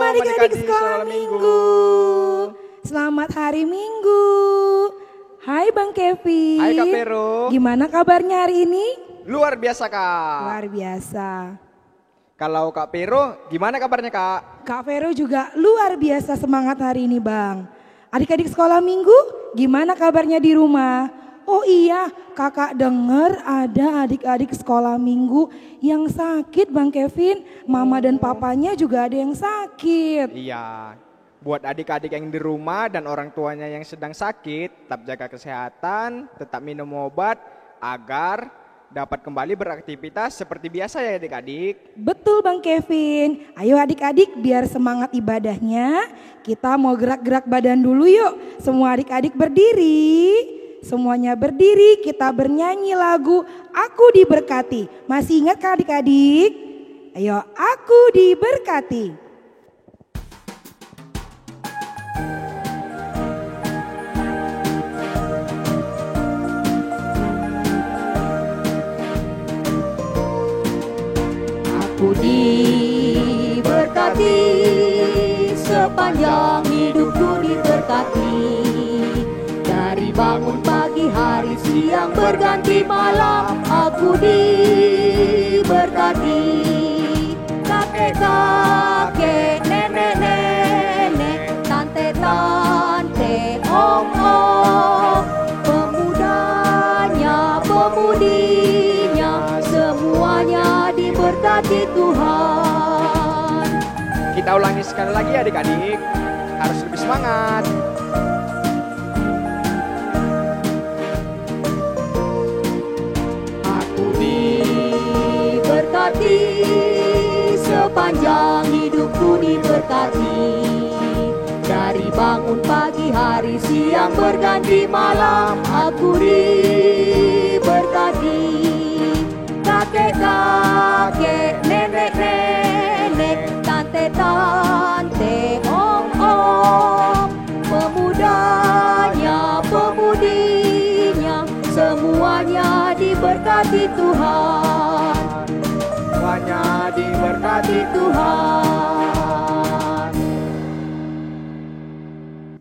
adik-adik sekolah minggu. Selamat hari Minggu. Hai Bang Kevin. Hai Kak Vero. Gimana kabarnya hari ini? Luar biasa Kak. Luar biasa. Kalau Kak Vero gimana kabarnya Kak? Kak Vero juga luar biasa semangat hari ini Bang. Adik-adik sekolah minggu gimana kabarnya di rumah? Oh iya, kakak dengar ada adik-adik sekolah minggu yang sakit Bang Kevin. Mama dan papanya juga ada yang sakit. Iya, buat adik-adik yang di rumah dan orang tuanya yang sedang sakit, tetap jaga kesehatan, tetap minum obat agar dapat kembali beraktivitas seperti biasa ya adik-adik. Betul Bang Kevin. Ayo adik-adik biar semangat ibadahnya, kita mau gerak-gerak badan dulu yuk. Semua adik-adik berdiri. Semuanya berdiri, kita bernyanyi lagu Aku Diberkati. Masih ingat kan adik-adik? Ayo, aku diberkati. Aku diberkati, sepanjang hidupku diberkati. Dari bangun pagi hari siang berganti malam, aku diberkati. Kakek-kakek, nenek-nenek, tante-tante, om-om, pemudanya, pemudinya, semuanya diberkati Tuhan. Kita ulangi sekali lagi adik-adik, harus lebih semangat. Diberkati, sepanjang hidupku diberkati. Dari bangun pagi hari siang berganti malam, aku diberkati. Kakek-kakek, nenek-nenek, tante-tante, om-om, pemudanya, pemudinya, semuanya diberkati Tuhan. Semuanya diberkati Tuhan.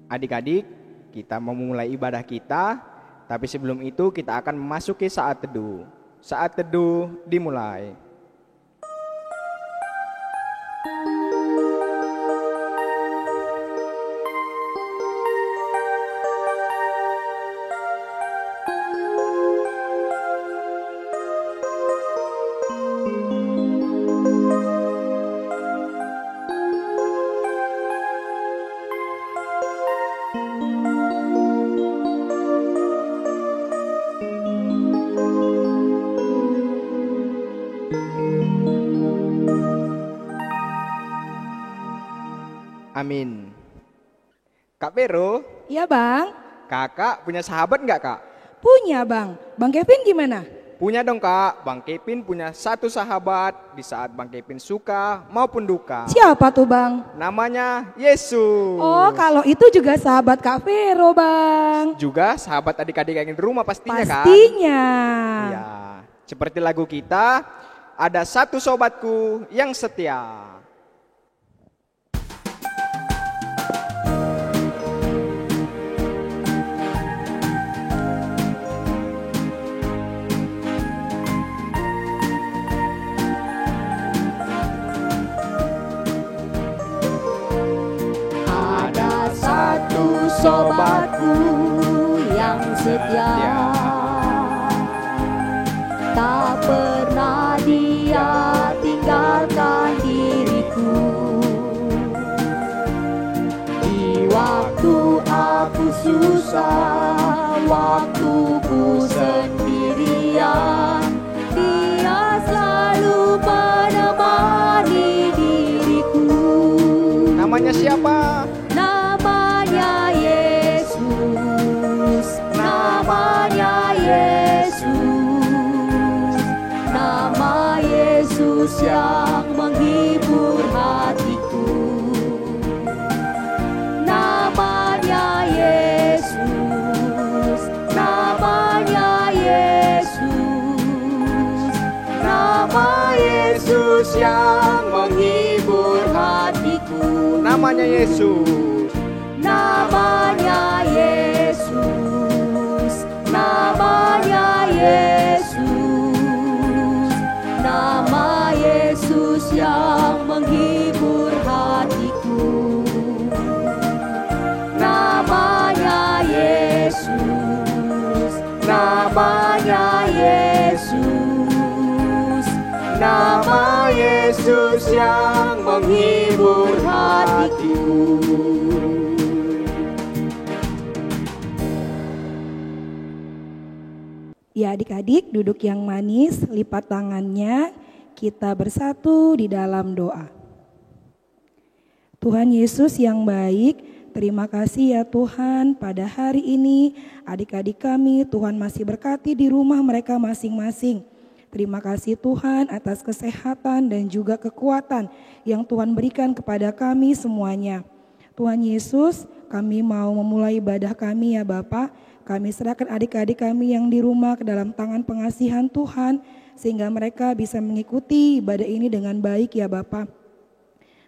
Adik-adik, kita memulai ibadah kita, tapi sebelum itu kita akan memasuki saat teduh. Saat teduh dimulai. Amin. Kak Vero, Ya Bang, kakak punya sahabat nggak kak? punya Bang. Bang Kevin gimana? Punya dong kak, Bang Kevin punya satu sahabat di saat Bang Kevin suka maupun duka. Siapa tuh Bang? Namanya Yesus. Oh kalau itu juga sahabat Kak Vero Bang. Juga sahabat adik-adik yang di rumah pastinya kan? Pastinya. Iya, seperti lagu kita, ada satu sobatku yang setia. Ada satu sobatku yang setia, tak pernah dia tinggalkan diriku. Di waktu aku susah, waktuku sendirian, dia selalu menemani diriku. Namanya siapa? Namanya Yesus, namanya Yesus, nama Yesus yang menghibur hatiku. Namanya Yesus, namanya Yesus, nama Yesus Yesus yang menghibur hatiku. Namanya Yesus. Namanya Yesus, namanya Yesus, nama Yesus yang menghibur hatiku. Namanya Yesus, namanya Yesus, Nama Yesus yang menghibur hatiku. Ya adik-adik duduk yang manis, lipat tangannya, kita bersatu di dalam doa. Tuhan Yesus yang baik, terima kasih ya Tuhan pada hari ini adik-adik kami Tuhan masih berkati di rumah mereka masing-masing. Terima kasih Tuhan atas kesehatan dan juga kekuatan yang Tuhan berikan kepada kami semuanya. Tuhan Yesus, kami mau memulai ibadah kami ya Bapa. Kami serahkan adik-adik kami yang di rumah ke dalam tangan pengasihan Tuhan, sehingga mereka bisa mengikuti ibadah ini dengan baik ya Bapa.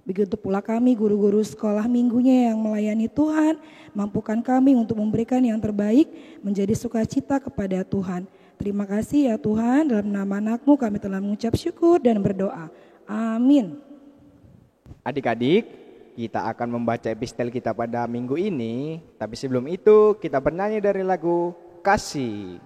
Begitu pula kami guru-guru sekolah minggunya yang melayani Tuhan, mampukan kami untuk memberikan yang terbaik menjadi sukacita kepada Tuhan. Terima kasih ya Tuhan, dalam nama anak-Mu kami telah mengucap syukur dan berdoa. Amin. Adik-adik, kita akan membaca epistel kita pada minggu ini, tapi sebelum itu kita bernyanyi dari lagu Kasih.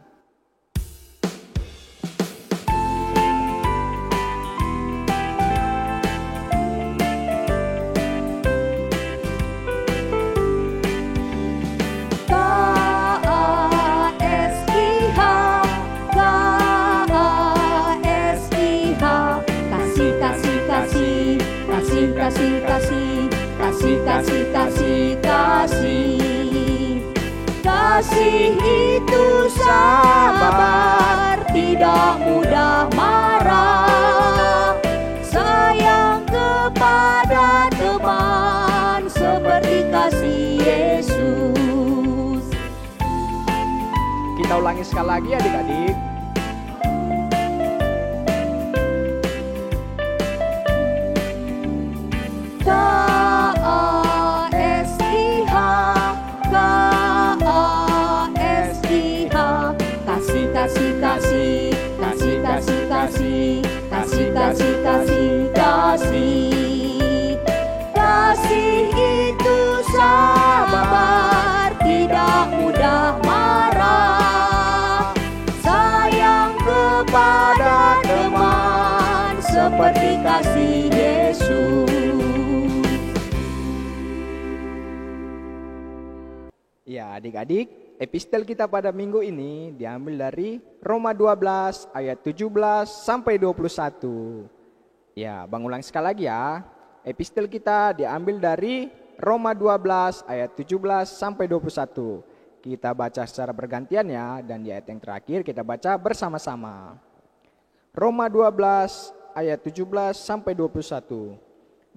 Kasih, kasih, kasih, kasih, kasih, kasih. Kasih itu sabar, tidak mudah marah. Sayang kepada teman seperti kasih Yesus. Kita ulangi sekali lagi adik-adik. Kasih, kasih, kasih, kasih, kasih, kasih, kasih, kasih, kasih. Kasih itu sabar, tidak mudah marah. Sayang kepada teman seperti kasih Yesus. Ya adik-adik, epistel kita pada minggu ini diambil dari Roma 12 ayat 17 sampai 21. Ya, Bang ulang sekali lagi ya. Epistel kita diambil dari Roma 12 ayat 17 sampai 21. Kita baca secara bergantian ya, dan di ayat yang terakhir kita baca bersama-sama. Roma 12 ayat 17 sampai 21.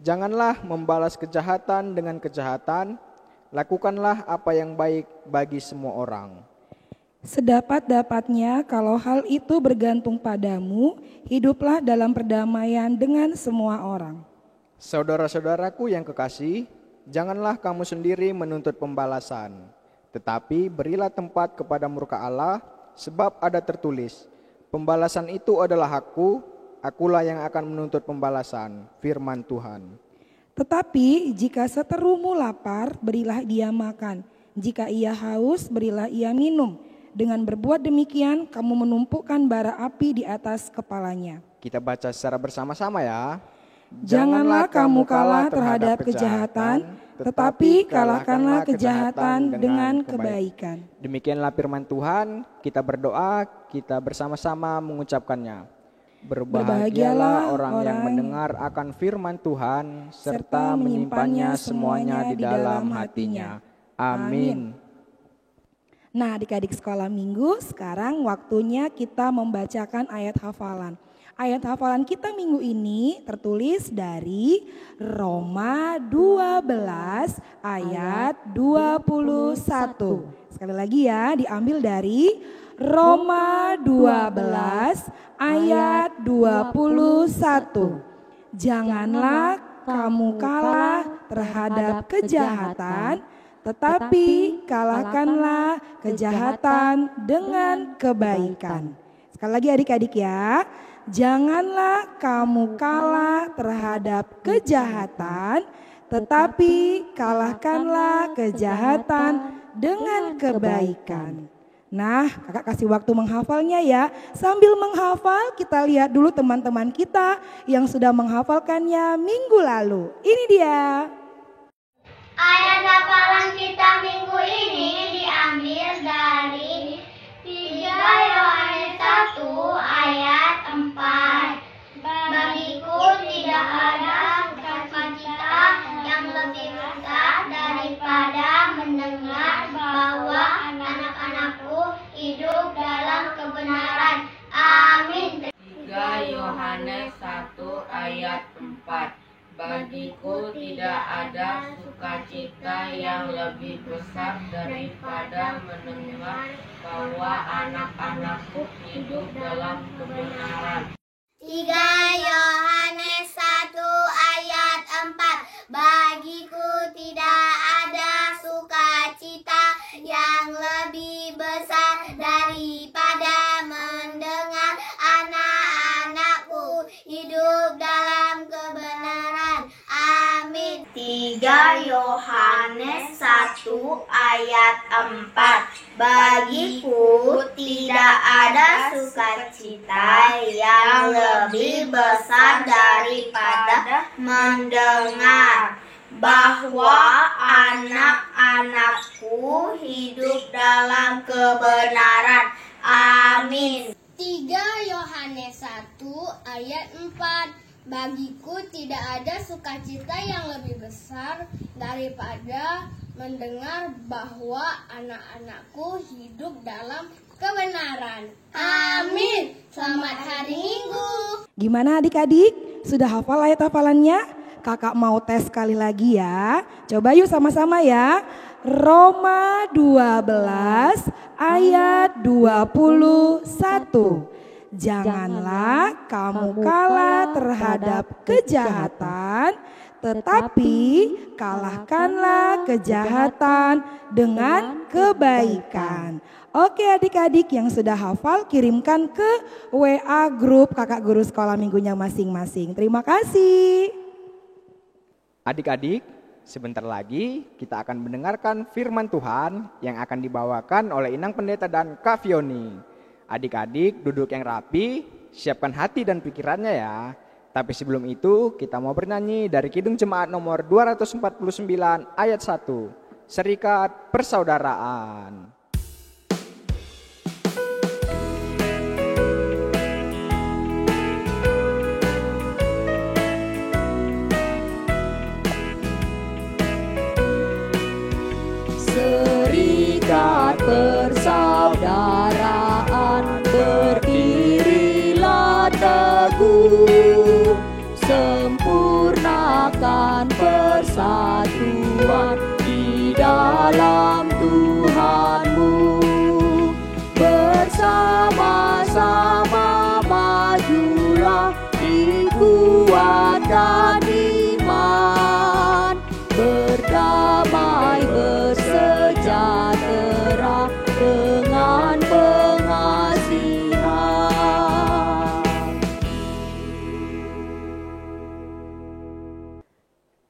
Janganlah membalas kejahatan dengan kejahatan, lakukanlah apa yang baik bagi semua orang. Sedapat-dapatnya kalau hal itu bergantung padamu, hiduplah dalam perdamaian dengan semua orang. Saudara-saudaraku yang kekasih, janganlah kamu sendiri menuntut pembalasan, tetapi berilah tempat kepada murka Allah, sebab ada tertulis, pembalasan itu adalah hakku, akulah yang akan menuntut pembalasan, firman Tuhan. Tetapi jika seterumu lapar, berilah dia makan. Jika ia haus, berilah ia minum. Dengan berbuat demikian, kamu menumpukan bara api di atas kepalanya. Kita baca secara bersama-sama ya. Janganlah kamu kalah terhadap kejahatan, tetapi kalahkanlah kejahatan dengan kebaikan. Demikianlah firman Tuhan, kita berdoa, kita bersama-sama mengucapkannya. Berbahagialah orang yang mendengar akan firman Tuhan, serta menyimpannya semuanya di dalam hatinya. Amin. Nah adik-adik sekolah minggu, sekarang waktunya kita membacakan ayat hafalan. Ayat hafalan kita minggu ini tertulis dari Roma 12 ayat 21. Sekali lagi ya, diambil dari Roma 12 ayat 21. 21. Janganlah kamu kalah terhadap kejahatan, tetapi kalahkanlah kejahatan dengan kebaikan. Sekali lagi adik-adik ya. Janganlah kamu kalah terhadap kejahatan, tetapi kalahkanlah kejahatan dengan kebaikan. Nah, kakak kasih waktu menghafalnya ya. Sambil menghafal kita lihat dulu teman-teman kita yang sudah menghafalkannya minggu lalu. Ini dia. Ayat hafalan kita minggu ini diambil dari 3 Yohanes 1 ayat 4. Bagiku tidak ada sukacita yang lebih besar daripada mendengar bahwa anak-anakku hidup dalam kebenaran. Amin. 3 Yohanes 1 ayat 4. Bagiku tidak ada sukacita yang lebih besar daripada mendengar bahwa anak-anakku hidup dalam kebenaran. 3 Yohanes 1 ayat 4. Bagiku tidak ada sukacita yang lebih besar daripada mendengar anak-anakku hidup dalam kebenaran. Amin. 3 Yohanes 1 ayat 4. Bagiku tidak ada sukacita yang lebih besar daripada mendengar bahwa anak-anakku hidup dalam kebenaran. Amin. 3 Yohanes 1 ayat 4. Bagiku tidak ada sukacita yang lebih besar daripada mendengar bahwa anak-anakku hidup dalam kebenaran. Amin. Selamat hari Minggu. Gimana adik-adik? Sudah hafal ayat hafalannya? Kakak mau tes sekali lagi ya. Coba yuk sama-sama ya. Roma 12 ayat 21. Janganlah kamu kalah terhadap kejahatan, tetapi kalahkanlah kejahatan dengan kebaikan. Oke adik-adik yang sudah hafal kirimkan ke WA grup kakak guru sekolah minggunya masing-masing. Terima kasih. Adik-adik, sebentar lagi kita akan mendengarkan firman Tuhan yang akan dibawakan oleh Inang Pendeta dan Kak Fioni. Adik-adik duduk yang rapi, siapkan hati dan pikirannya ya. Tapi sebelum itu kita mau bernyanyi dari Kidung Jemaat nomor 249 ayat 1. Serikat Persaudaraan. Serikat persaudaraan berdirilah teguh, sempurnakan persatuan di dalam Tuhanmu. Bersama-sama majulah, dikuatkan iman, berdamai bersejahtera dengan pengasihan.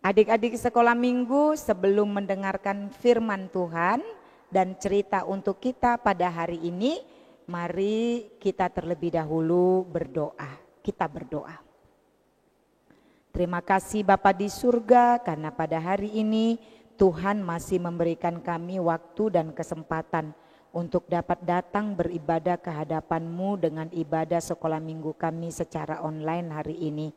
Adik-adik sekolah minggu, sebelum mendengarkan firman Tuhan dan cerita untuk kita pada hari ini, mari kita terlebih dahulu berdoa. Kita berdoa. Terima kasih Bapa di surga karena pada hari ini Tuhan masih memberikan kami waktu dan kesempatan untuk dapat datang beribadah ke hadapan-Mu dengan ibadah sekolah minggu kami secara online hari ini.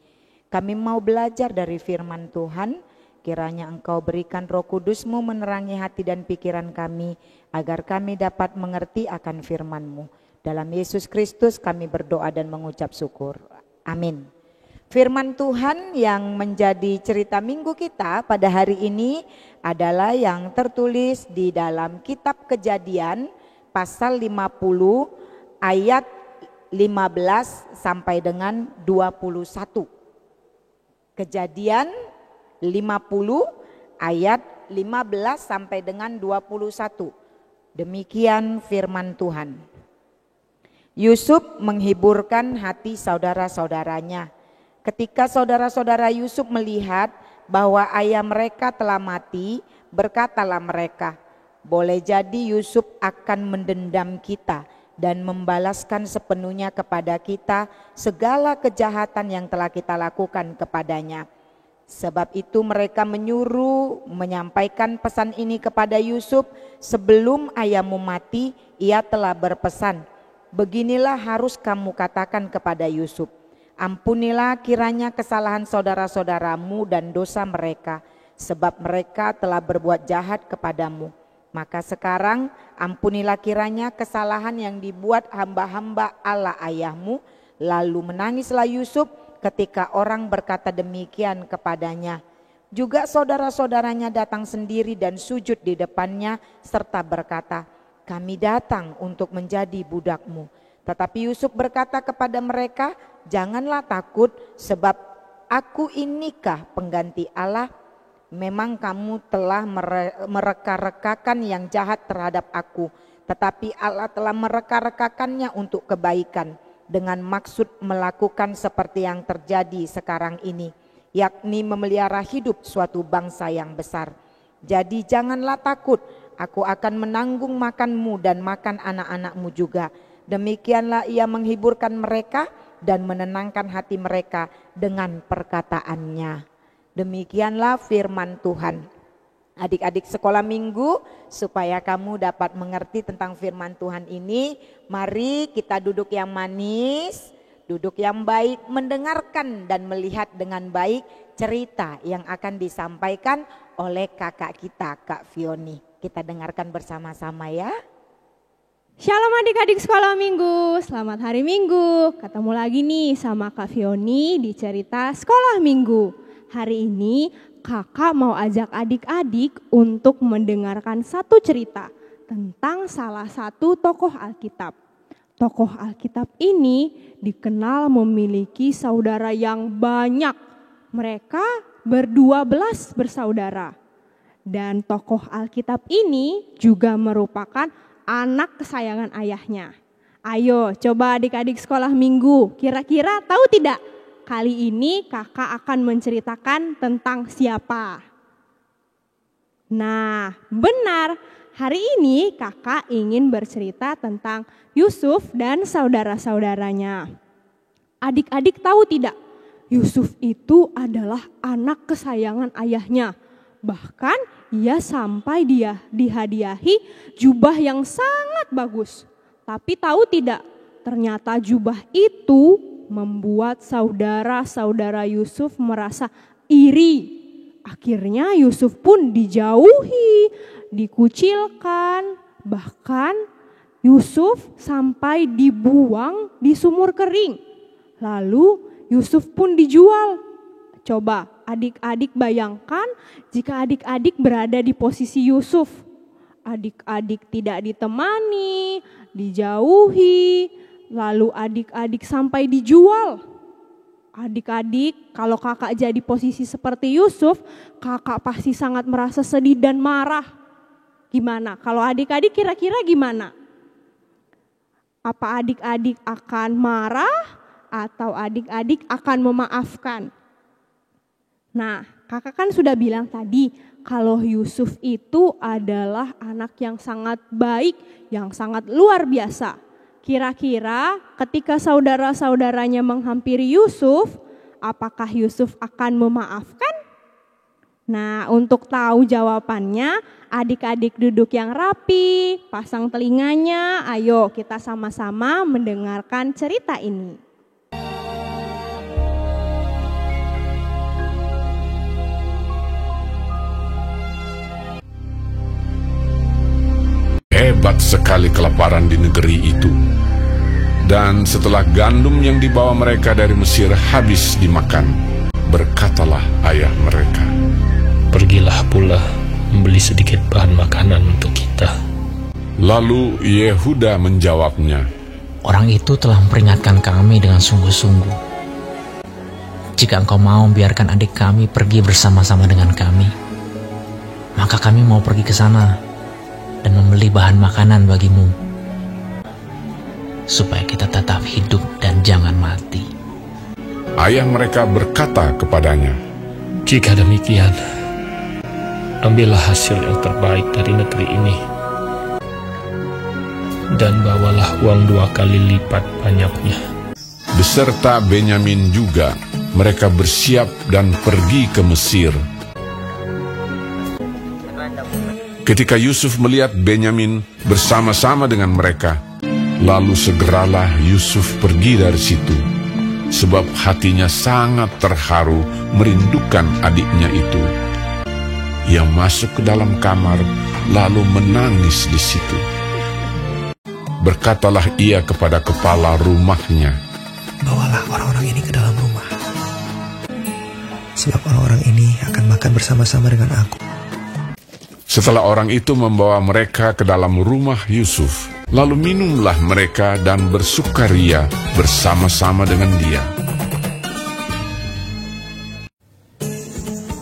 Kami mau belajar dari firman Tuhan, kiranya Engkau berikan Roh Kudus-Mu menerangi hati dan pikiran kami, agar kami dapat mengerti akan firman-Mu. Dalam Yesus Kristus kami berdoa dan mengucap syukur. Amin. Firman Tuhan yang menjadi cerita minggu kita pada hari ini adalah yang tertulis di dalam kitab Kejadian pasal 50 ayat 15 sampai dengan 21. Kejadian 50 ayat 15 sampai dengan 21. Demikian firman Tuhan. Yusuf menghiburkan hati saudara-saudaranya. Ketika saudara-saudara Yusuf melihat bahwa ayah mereka telah mati, berkatalah mereka, boleh jadi Yusuf akan mendendam kita dan membalaskan sepenuhnya kepada kita segala kejahatan yang telah kita lakukan kepadanya. Sebab itu mereka menyuruh menyampaikan pesan ini kepada Yusuf. Sebelum ayahmu mati, ia telah berpesan, beginilah harus kamu katakan kepada Yusuf, ampunilah kiranya kesalahan saudara-saudaramu dan dosa mereka, sebab mereka telah berbuat jahat kepadamu. Maka sekarang ampunilah kiranya kesalahan yang dibuat hamba-hamba Allah ayahmu. Lalu menangislah Yusuf ketika orang berkata demikian kepadanya. Juga saudara-saudaranya datang sendiri dan sujud di depannya serta berkata, kami datang untuk menjadi budakmu. Tetapi Yusuf berkata kepada mereka, janganlah takut, sebab aku inikah pengganti Allah? Memang kamu telah mereka-rekakan yang jahat terhadap aku, tetapi Allah telah mereka-rekakannya untuk kebaikan, dengan maksud melakukan seperti yang terjadi sekarang ini, yakni memelihara hidup suatu bangsa yang besar. Jadi janganlah takut, aku akan menanggung makanmu dan makan anak-anakmu juga. Demikianlah ia menghiburkan mereka dan menenangkan hati mereka dengan perkataannya. Demikianlah firman Tuhan. Adik-adik sekolah minggu, supaya kamu dapat mengerti tentang firman Tuhan ini, mari kita duduk yang manis, duduk yang baik, mendengarkan dan melihat dengan baik cerita yang akan disampaikan oleh kakak kita, Kak Fioni. Kita dengarkan bersama-sama ya. Shalom adik-adik sekolah minggu, selamat hari Minggu. Ketemu lagi nih sama Kak Fioni di cerita sekolah minggu. Hari ini kakak mau ajak adik-adik untuk mendengarkan satu cerita tentang salah satu tokoh Alkitab. Tokoh Alkitab ini dikenal memiliki saudara yang banyak. Mereka ber-12 bersaudara. Dan tokoh Alkitab ini juga merupakan anak kesayangan ayahnya. Ayo coba adik-adik sekolah minggu, kira-kira tahu tidak? Kali ini kakak akan menceritakan tentang siapa? Nah, benar. Hari ini kakak ingin bercerita tentang Yusuf dan saudara-saudaranya. Adik-adik tahu tidak? Yusuf itu adalah anak kesayangan ayahnya. Bahkan ia sampai dihadiahi jubah yang sangat bagus. Tapi tahu tidak? Ternyata jubah itu membuat saudara-saudara Yusuf merasa iri. Akhirnya Yusuf pun dijauhi, dikucilkan, bahkan Yusuf sampai dibuang di sumur kering. Lalu Yusuf pun dijual. Coba adik-adik bayangkan jika adik-adik berada di posisi Yusuf. Adik-adik tidak ditemani, dijauhi, lalu adik-adik sampai dijual. Adik-adik, kalau kakak jadi posisi seperti Yusuf, kakak pasti sangat merasa sedih dan marah. Gimana? Kalau adik-adik kira-kira gimana? Apa adik-adik akan marah atau adik-adik akan memaafkan? Nah, kakak kan sudah bilang tadi kalau Yusuf itu adalah anak yang sangat baik, yang sangat luar biasa. Kira-kira ketika saudara-saudaranya menghampiri Yusuf, apakah Yusuf akan memaafkan? Nah, untuk tahu jawabannya, adik-adik duduk yang rapi, pasang telinganya, ayo kita sama-sama mendengarkan cerita ini. Hebat sekali kelaparan di negeri itu. Dan setelah gandum yang dibawa mereka dari Mesir habis dimakan, berkatalah ayah mereka, pergilah pula membeli sedikit bahan makanan untuk kita. Lalu Yehuda menjawabnya, Orang itu telah memperingatkan kami dengan sungguh-sungguh. Jika engkau mau biarkan adik kami pergi bersama-sama dengan kami, maka kami mau pergi ke sana dan membeli bahan makanan bagimu, supaya kita tetap hidup dan jangan mati. Ayah mereka berkata kepadanya, Jika demikian, ambillah hasil yang terbaik dari negeri ini, dan bawalah uang 2 kali lipat banyaknya. beserta Benyamin juga, mereka bersiap dan pergi ke Mesir. Ketika Yusuf melihat Benyamin bersama-sama dengan mereka, lalu segeralah Yusuf pergi dari situ, sebab hatinya sangat terharu merindukan adiknya itu. Ia masuk ke dalam kamar, lalu menangis di situ. Berkatalah ia kepada kepala rumahnya, "Bawalah orang-orang ini ke dalam rumah, sebab orang-orang ini akan makan bersama-sama dengan aku." Setelah orang itu membawa mereka ke dalam rumah Yusuf, lalu minumlah mereka dan bersukaria bersama-sama dengan dia.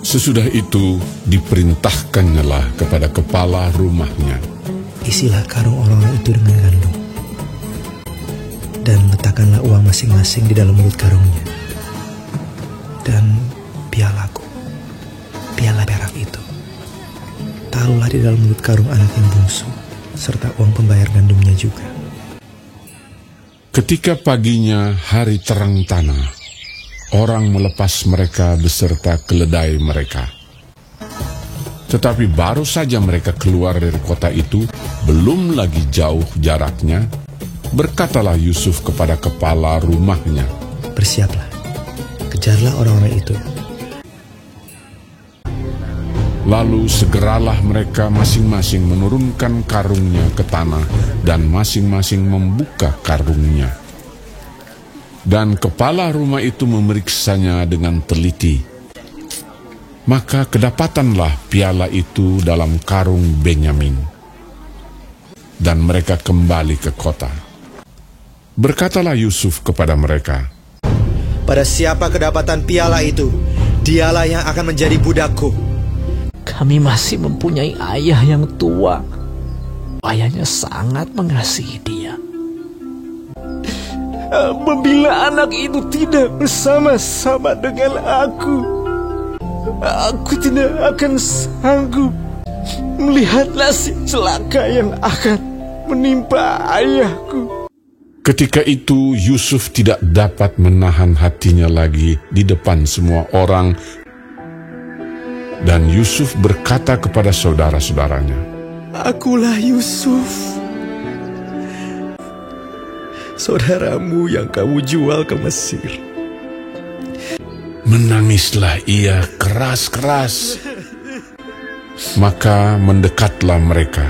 Sesudah itu diperintahkannyalah kepada kepala rumahnya, "Isilah karung orang-orang itu dengan gandum, dan letakkanlah uang masing-masing di dalam mulut karungnya, dan pialaku, piala perak itu, taruhlah di dalam mulut karung anak yang bungsu, serta uang pembayar gandumnya juga." Ketika paginya hari terang tanah, orang melepas mereka beserta keledai mereka. Tetapi baru saja mereka keluar dari kota itu, belum lagi jauh jaraknya, berkatalah Yusuf kepada kepala rumahnya, "Bersiaplah, kejarlah orang-orang itu." Lalu segeralah mereka masing-masing menurunkan karungnya ke tanah dan masing-masing membuka karungnya. Dan kepala rumah itu memeriksanya dengan teliti. Maka kedapatanlah piala itu dalam karung Benyamin. Dan mereka kembali ke kota. Berkatalah Yusuf kepada mereka, "Pada siapa kedapatan piala itu, dialah yang akan menjadi budakku." Kami masih mempunyai ayah yang tua. Ayahnya sangat mengasihi dia. Apabila anak itu tidak bersama-sama dengan aku tidak akan sanggup melihat nasib celaka yang akan menimpa ayahku. ketika itu Yusuf tidak dapat menahan hatinya lagi di depan semua orang. Dan Yusuf berkata kepada saudara-saudaranya, "Akulah Yusuf, saudaramu yang kamu jual ke Mesir." Menangislah ia keras-keras. Maka mendekatlah mereka.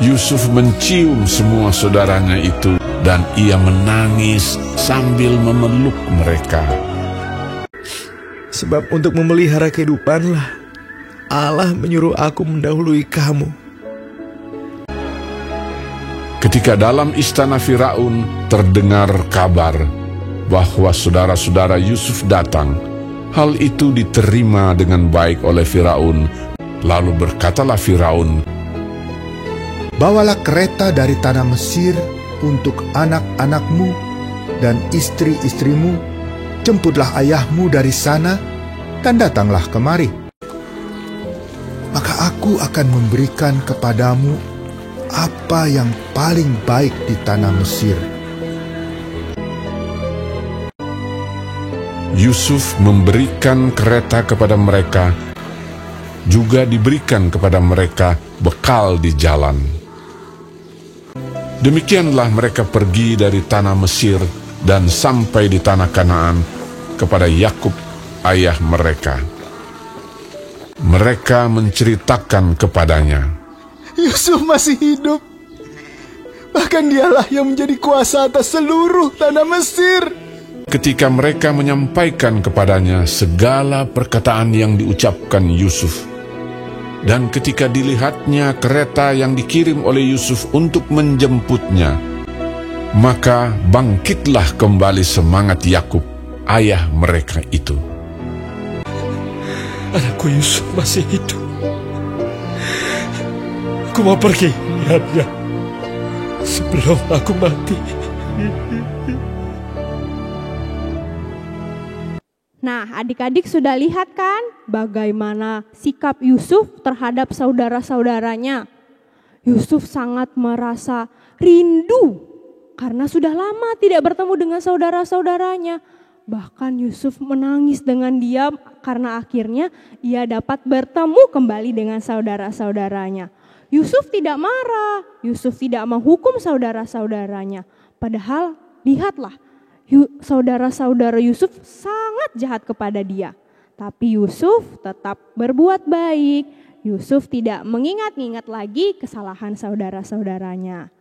Yusuf mencium semua saudaranya itu, dan ia menangis sambil memeluk mereka. "Sebab untuk memelihara kehidupanlah Allah menyuruh aku mendahului kamu." Ketika dalam istana Firaun terdengar kabar bahwa saudara-saudara Yusuf datang, hal itu diterima dengan baik oleh Firaun. Lalu berkatalah Firaun, "Bawalah kereta dari tanah Mesir untuk anak-anakmu dan istri-istrimu, jemputlah ayahmu dari sana, dan datanglah kemari. Maka aku akan memberikan kepadamu apa yang paling baik di tanah Mesir." Yusuf memberikan kereta kepada mereka, juga diberikan kepada mereka bekal di jalan. Demikianlah mereka pergi dari tanah Mesir dan sampai di tanah Kanaan kepada Yakub ayah mereka. Mereka menceritakan kepadanya, Yusuf masih hidup. Bahkan dialah yang menjadi kuasa atas seluruh tanah Mesir. Ketika mereka menyampaikan kepadanya segala perkataan yang diucapkan Yusuf, Dan ketika dilihatnya kereta yang dikirim oleh Yusuf untuk menjemputnya, maka bangkitlah kembali semangat Yakub, ayah mereka itu. Anakku Yusuf masih hidup. Aku mau pergi lihatnya sebelum aku mati. Nah, adik-adik sudah lihat kan bagaimana sikap Yusuf terhadap saudara-saudaranya. Yusuf sangat merasa rindu karena sudah lama tidak bertemu dengan saudara-saudaranya. Bahkan Yusuf menangis dengan diam karena akhirnya ia dapat bertemu kembali dengan saudara-saudaranya. Yusuf tidak marah, Yusuf tidak menghukum saudara-saudaranya. Padahal lihatlah, saudara-saudara Yusuf sangat jahat kepada dia. Tapi Yusuf tetap berbuat baik. Yusuf tidak mengingat-ingat lagi kesalahan saudara-saudaranya.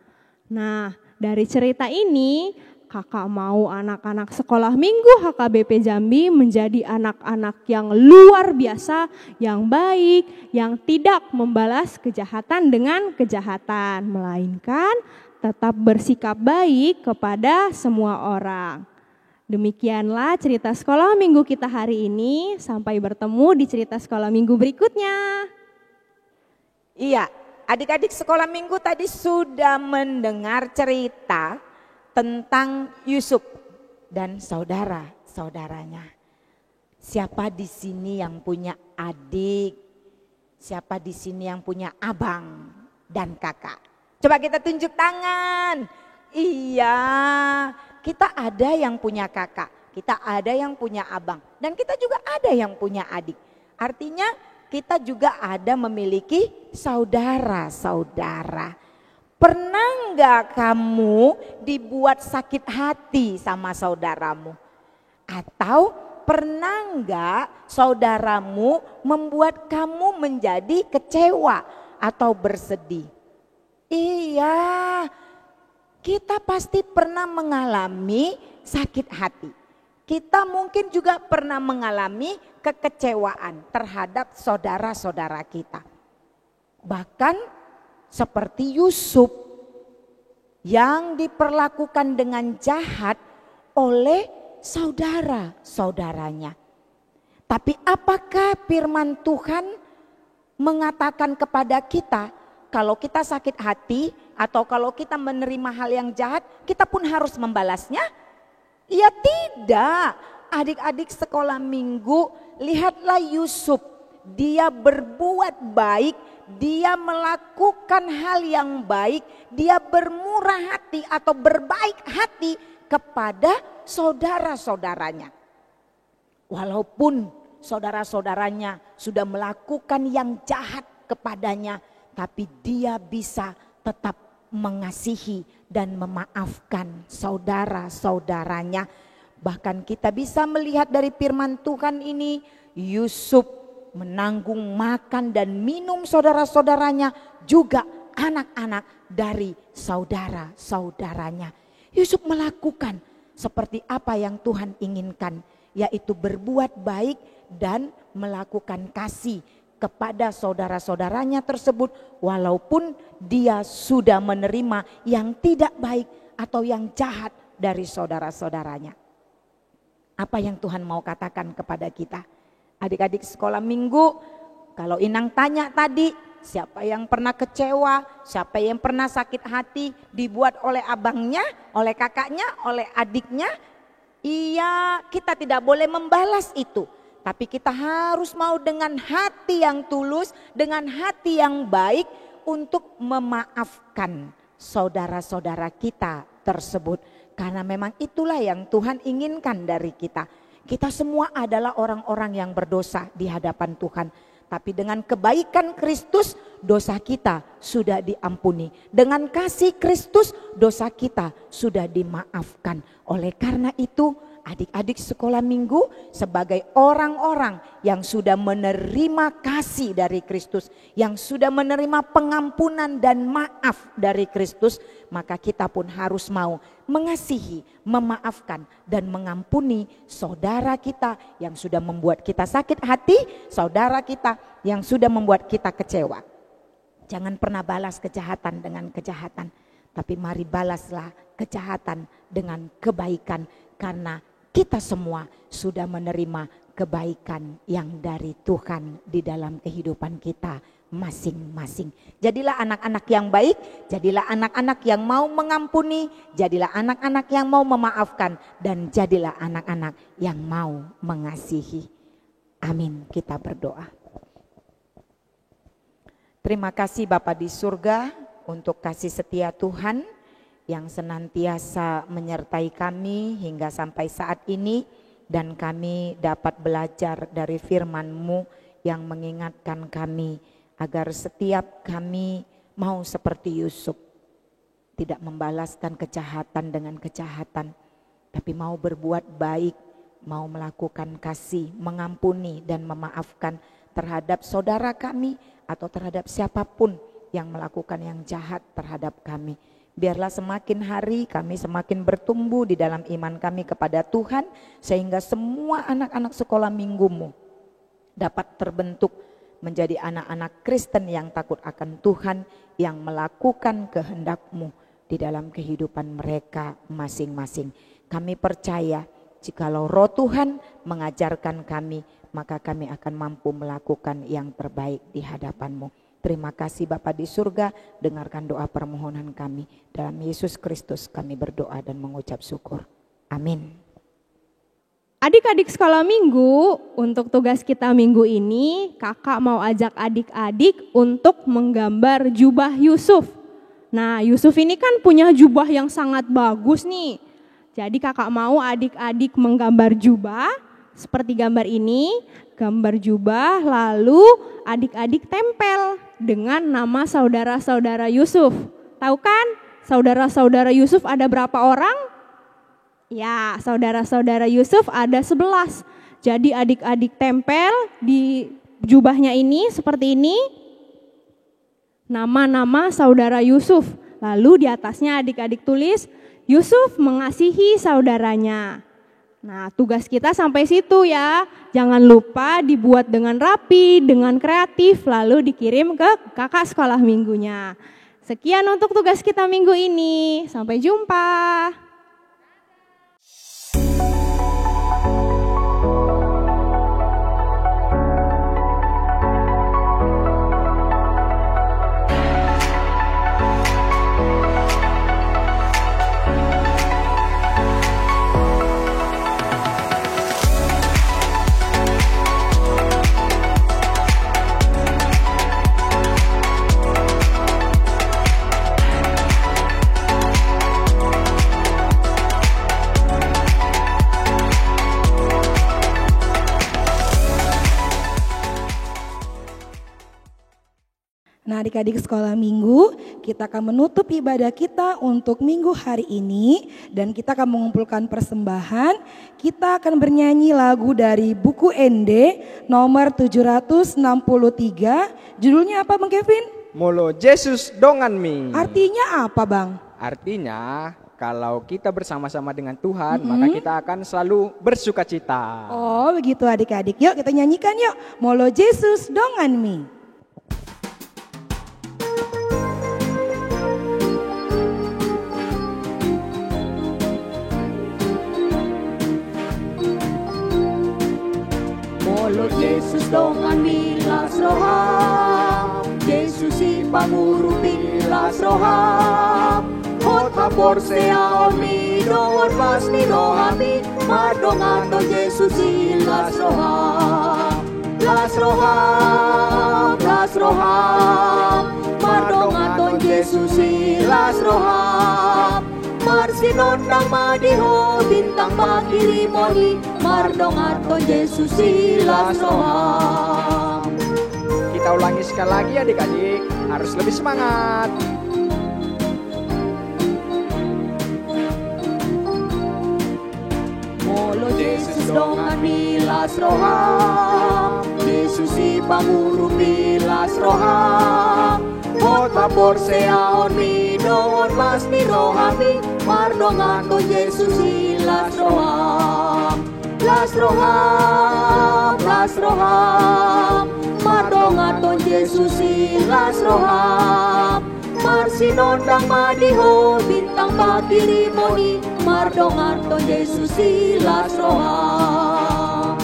Nah, dari cerita ini kakak mau anak-anak sekolah minggu HKBP Jambi menjadi anak-anak yang luar biasa, yang baik, yang tidak membalas kejahatan dengan kejahatan, melainkan tetap bersikap baik kepada semua orang. Demikianlah cerita sekolah minggu kita hari ini. Sampai bertemu di cerita sekolah minggu berikutnya. Iya, adik-adik sekolah minggu tadi sudah mendengar cerita tentang Yusuf dan saudara-saudaranya. Siapa di sini yang punya adik? Siapa di sini yang punya abang dan kakak? Coba kita tunjuk tangan. Iya, kita ada yang punya kakak, kita ada yang punya abang, dan kita juga ada yang punya adik. Artinya kita juga ada memiliki saudara-saudara. Pernah nggak kamu dibuat sakit hati sama saudaramu? Atau pernah nggak saudaramu membuat kamu menjadi kecewa atau bersedih? Iya, kita pasti pernah mengalami sakit hati. Kita mungkin juga pernah mengalami kekecewaan terhadap saudara-saudara kita. Bahkan seperti Yusuf yang diperlakukan dengan jahat oleh saudara-saudaranya. Tapi apakah firman Tuhan mengatakan kepada kita kalau kita sakit hati atau kalau kita menerima hal yang jahat, kita pun harus membalasnya? Ya tidak. Adik-adik sekolah minggu, lihatlah Yusuf. Dia berbuat baik, dia melakukan hal yang baik, dia bermurah hati atau berbaik hati kepada saudara-saudaranya. Walaupun saudara-saudaranya sudah melakukan yang jahat kepadanya, tapi dia bisa tetap mengasihi dan memaafkan saudara-saudaranya. Bahkan kita bisa melihat dari firman Tuhan ini, Yusuf menanggung makan dan minum saudara-saudaranya, juga anak-anak dari saudara-saudaranya. Yusuf melakukan seperti apa yang Tuhan inginkan, yaitu berbuat baik dan melakukan kasih kepada saudara-saudaranya tersebut, walaupun dia sudah menerima yang tidak baik atau yang jahat dari saudara-saudaranya. Apa yang Tuhan mau katakan kepada kita? Adik-adik sekolah minggu, kalau Inang tanya tadi, siapa yang pernah kecewa, siapa yang pernah sakit hati dibuat oleh abangnya, oleh kakaknya, oleh adiknya? Iya, kita tidak boleh membalas itu. Tapi kita harus mau dengan hati yang tulus, dengan hati yang baik untuk memaafkan saudara-saudara kita tersebut. Karena memang itulah yang Tuhan inginkan dari kita. Kita semua adalah orang-orang yang berdosa di hadapan Tuhan. Tapi dengan kebaikan Kristus, dosa kita sudah diampuni. Dengan kasih Kristus, dosa kita sudah dimaafkan. Oleh karena itu, adik-adik sekolah minggu sebagai orang-orang yang sudah menerima kasih dari Kristus, yang sudah menerima pengampunan dan maaf dari Kristus, maka kita pun harus mau mengasihi, memaafkan dan mengampuni saudara kita yang sudah membuat kita sakit hati, saudara kita yang sudah membuat kita kecewa. Jangan pernah balas kejahatan dengan kejahatan, tapi mari balaslah kejahatan dengan kebaikan, karena kita semua sudah menerima kebaikan yang dari Tuhan di dalam kehidupan kita masing-masing. Jadilah anak-anak yang baik, jadilah anak-anak yang mau mengampuni, jadilah anak-anak yang mau memaafkan, dan jadilah anak-anak yang mau mengasihi. Amin. Kita berdoa. Terima kasih Bapa di surga untuk kasih setia Tuhan yang senantiasa menyertai kami hingga sampai saat ini, dan kami dapat belajar dari firman-Mu yang mengingatkan kami agar setiap kami mau seperti Yusuf, tidak membalaskan kejahatan dengan kejahatan, tapi mau berbuat baik, mau melakukan kasih, mengampuni dan memaafkan terhadap saudara kami atau terhadap siapapun yang melakukan yang jahat terhadap kami. Biarlah semakin hari kami semakin bertumbuh di dalam iman kami kepada Tuhan, sehingga semua anak-anak sekolah minggu-Mu dapat terbentuk menjadi anak-anak Kristen yang takut akan Tuhan, yang melakukan kehendak-Mu di dalam kehidupan mereka masing-masing. Kami percaya jikalau Roh Tuhan mengajarkan kami, maka kami akan mampu melakukan yang terbaik di hadapan-Mu. Terima kasih Bapa di surga, dengarkan doa permohonan kami. Dalam Yesus Kristus kami berdoa dan mengucap syukur. Amin. Adik-adik sekolah minggu, untuk tugas kita minggu ini, kakak mau ajak adik-adik untuk menggambar jubah Yusuf. Nah, Yusuf ini kan punya jubah yang sangat bagus nih. Jadi kakak mau adik-adik menggambar jubah seperti gambar ini, gambar jubah, lalu adik-adik tempel dengan nama saudara-saudara Yusuf. Tahu kan saudara-saudara Yusuf ada berapa orang? Ya, saudara-saudara Yusuf ada 11. Jadi adik-adik tempel di jubahnya ini seperti ini, nama-nama saudara Yusuf. Lalu di atasnya adik-adik tulis, Yusuf mengasihi saudaranya. Nah, tugas kita sampai situ ya. Jangan lupa dibuat dengan rapi, dengan kreatif, lalu dikirim ke kakak sekolah minggunya. Sekian untuk tugas kita minggu ini. Sampai jumpa. Nah, adik-adik sekolah minggu, kita akan menutup ibadah kita untuk minggu hari ini, dan kita akan mengumpulkan persembahan. Kita akan bernyanyi lagu dari buku ND nomor 763. Judulnya apa Bang Kevin? Molo Jesus dongan mi. Artinya apa Bang? Artinya kalau kita bersama-sama dengan Tuhan, maka kita akan selalu bersuka cita. Oh begitu adik-adik, yuk kita nyanyikan yuk. Molo Jesus dongan mi. Molo Jesus dongan milas roham, Jesus si panguru milas roham. Hot hapor sea mi dongor pas ni rohami, madongato Jesus si las roham. Las roham, madongato Jesus si las roham. Marsinondang madiho, bintang makirimohi, mardongato Jesus silas roham. Kita ulangi sekali lagi adik-adik, harus lebih semangat. Molo dongan milas roham, Yesus si panguru milas roham. Kota porseaon mi dongon mas mi rohami, mardongan to Yesus si las roham. Las roham, mardongan to Yesus si las roham. Marsinondang madiho bintang pakiri moni, mardongan to Yesus si las roham.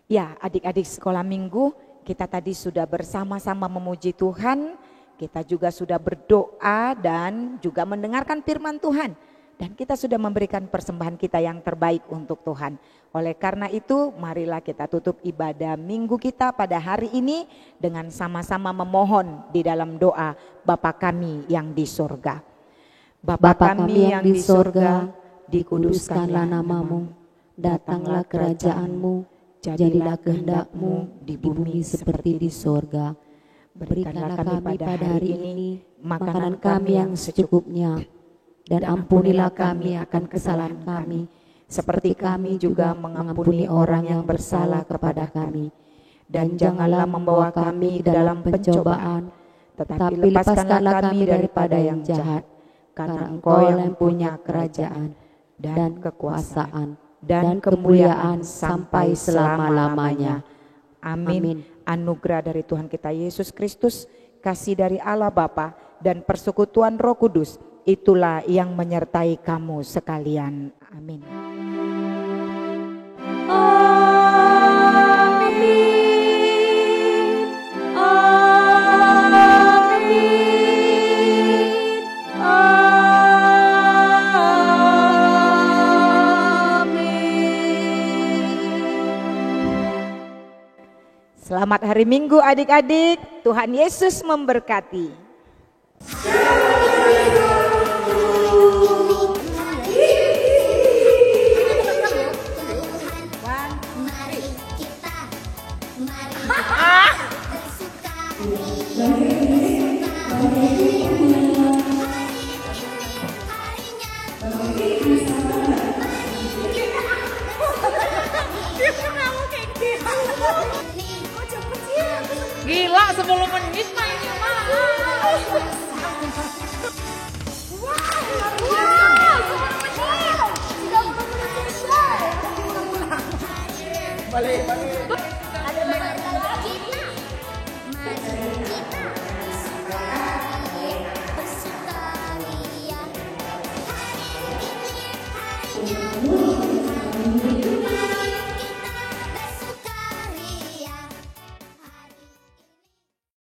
Ya, adik-adik sekolah minggu, kita tadi sudah bersama-sama memuji Tuhan, kita juga sudah berdoa dan juga mendengarkan firman Tuhan. Dan kita sudah memberikan persembahan kita yang terbaik untuk Tuhan. Oleh karena itu, marilah kita tutup ibadah minggu kita pada hari ini dengan sama-sama memohon di dalam doa Bapa kami yang di surga. Bapa kami yang di surga, dikuduskanlah namamu, datanglah kerajaanmu, jadilah kehendak-mu di bumi seperti di surga. Berikanlah kami pada hari ini makanan kami yang secukupnya, dan ampunilah kami akan kesalahan kami, seperti kami juga mengampuni orang yang bersalah kepada kami. Dan janganlah membawa kami ke dalam pencobaan, tetapi lepaskanlah kami daripada yang jahat. Karena Engkau yang punya kerajaan dan kekuasaan dan kemuliaan sampai selama-lamanya. Amin. Anugerah dari Tuhan kita Yesus Kristus, kasih dari Allah Bapa, dan persekutuan Roh Kudus, itulah yang menyertai kamu sekalian. Amin. Amin. Amin. Amin. Selamat hari Minggu adik-adik, Tuhan Yesus memberkati. Gila 10 menit mainnya mah. Balik. Ada lagi.